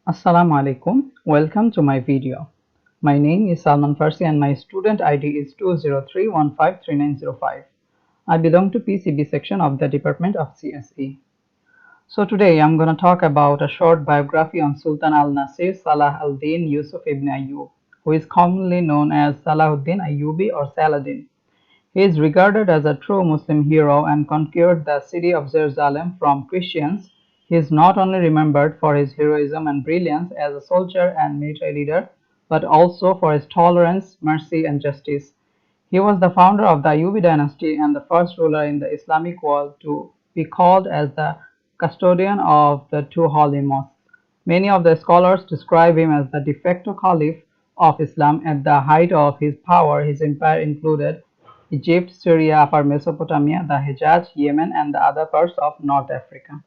Assalamu alaikum. Welcome to my video. My name is Salman Farsi and my student ID is 203153905. I belong to PCB section of the Department of CSE. So today I'm going to talk about a short biography on Sultan Al-Nasir Salah al-Din Yusuf ibn Ayyub, who is commonly known as Salahuddin Ayyubi or Saladin. He is regarded as a true Muslim hero and conquered the city of Jerusalem from Christians. He is not only remembered for his heroism and brilliance as a soldier and military leader, but also for his tolerance, mercy, and justice. He was the founder of the Ayyubi dynasty and the first ruler in the Islamic world to be called as the custodian of the two holy mosques. Many of the scholars describe him as the de facto caliph of Islam. At the height of his power, his empire included Egypt, Syria, Upper Mesopotamia, the Hejaz, Yemen, and the other parts of North Africa.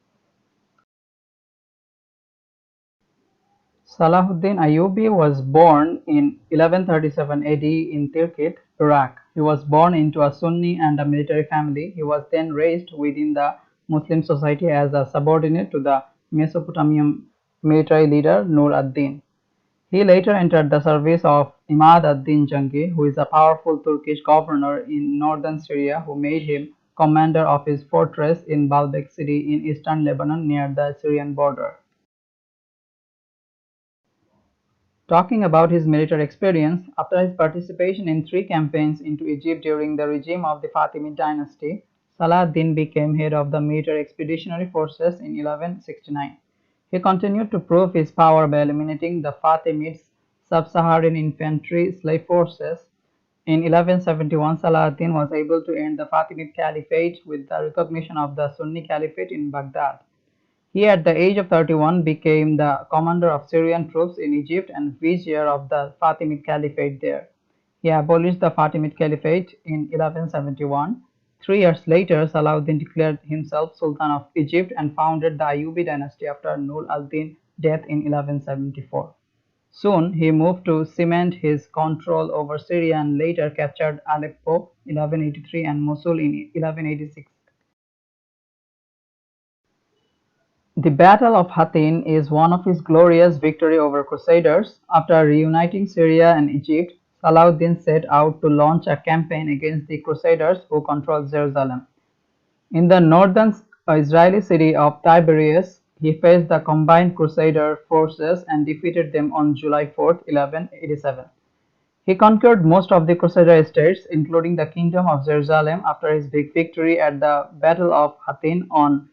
Salahuddin Ayyubi was born in 1137 AD in Tirkit, Iraq. He was born into a Sunni and a military family. He was then raised within the Muslim society as a subordinate to the Mesopotamian military leader Nur ad-Din. He later entered the service of Imad ad-Din Jangi, who is a powerful Turkish governor in northern Syria, who made him commander of his fortress in Baalbek city in eastern Lebanon near the Syrian border. Talking about his military experience, after his participation in 3 campaigns into Egypt during the regime of the Fatimid dynasty, Saladin became head of the military expeditionary forces in 1169. He continued to prove his power by eliminating the Fatimids' sub-Saharan infantry slave forces. In 1171, Salahuddin was able to end the Fatimid Caliphate with the recognition of the Sunni Caliphate in Baghdad. He, at the age of 31, became the commander of Syrian troops in Egypt and vizier of the Fatimid Caliphate there. He abolished the Fatimid Caliphate in 1171. 3 years later, Salahuddin declared himself Sultan of Egypt and founded the Ayyubi dynasty after Nur al-Din's death in 1174. Soon, he moved to cement his control over Syria and later captured Aleppo 1183 and Mosul in 1186. The Battle of Hattin is one of his glorious victory over Crusaders. After reuniting Syria and Egypt, Salahuddin set out to launch a campaign against the Crusaders who controlled Jerusalem. In the northern Israeli city of Tiberias, he faced the combined Crusader forces and defeated them on July 4, 1187. He conquered most of the Crusader states, including the Kingdom of Jerusalem, after his big victory at the Battle of Hattin on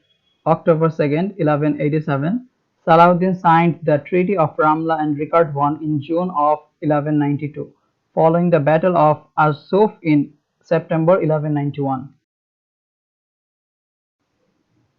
October 2, 1187. Salahuddin signed the Treaty of Ramla and Ricard I in June of 1192, following the Battle of Arsuf in September 1191.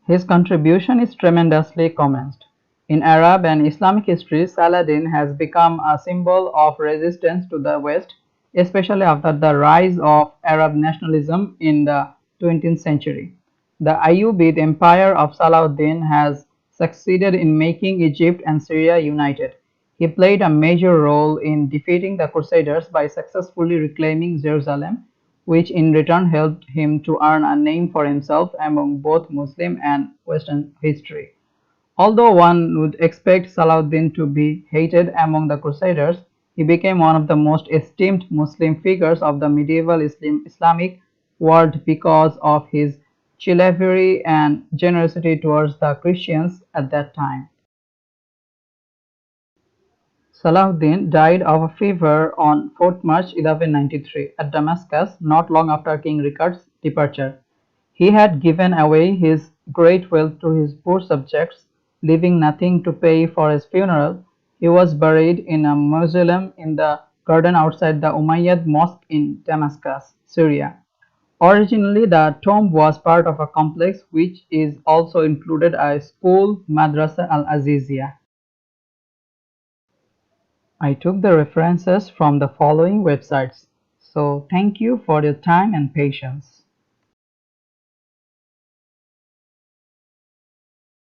His contribution is tremendously commended. In Arab and Islamic history, Saladin has become a symbol of resistance to the West, especially after the rise of Arab nationalism in the 20th century. The Ayyubid empire of Salahuddin has succeeded in making Egypt and Syria united. He played a major role in defeating the Crusaders by successfully reclaiming Jerusalem, which in return helped him to earn a name for himself among both Muslim and Western history. Although one would expect Salahuddin to be hated among the Crusaders, he became one of the most esteemed Muslim figures of the medieval Islamic world because of his chivalry and generosity towards the Christians at that time. Salahuddin died of a fever on 4th March 1193 at Damascus, not long after King Ricard's departure. He had given away his great wealth to his poor subjects, leaving nothing to pay for his funeral. He was buried in a mausoleum in the garden outside the Umayyad Mosque in Damascus, Syria. Originally, the tomb was part of a complex which is also included a school, Madrasa al-Aziziyah. I took the references from the following websites. So thank you for your time and patience.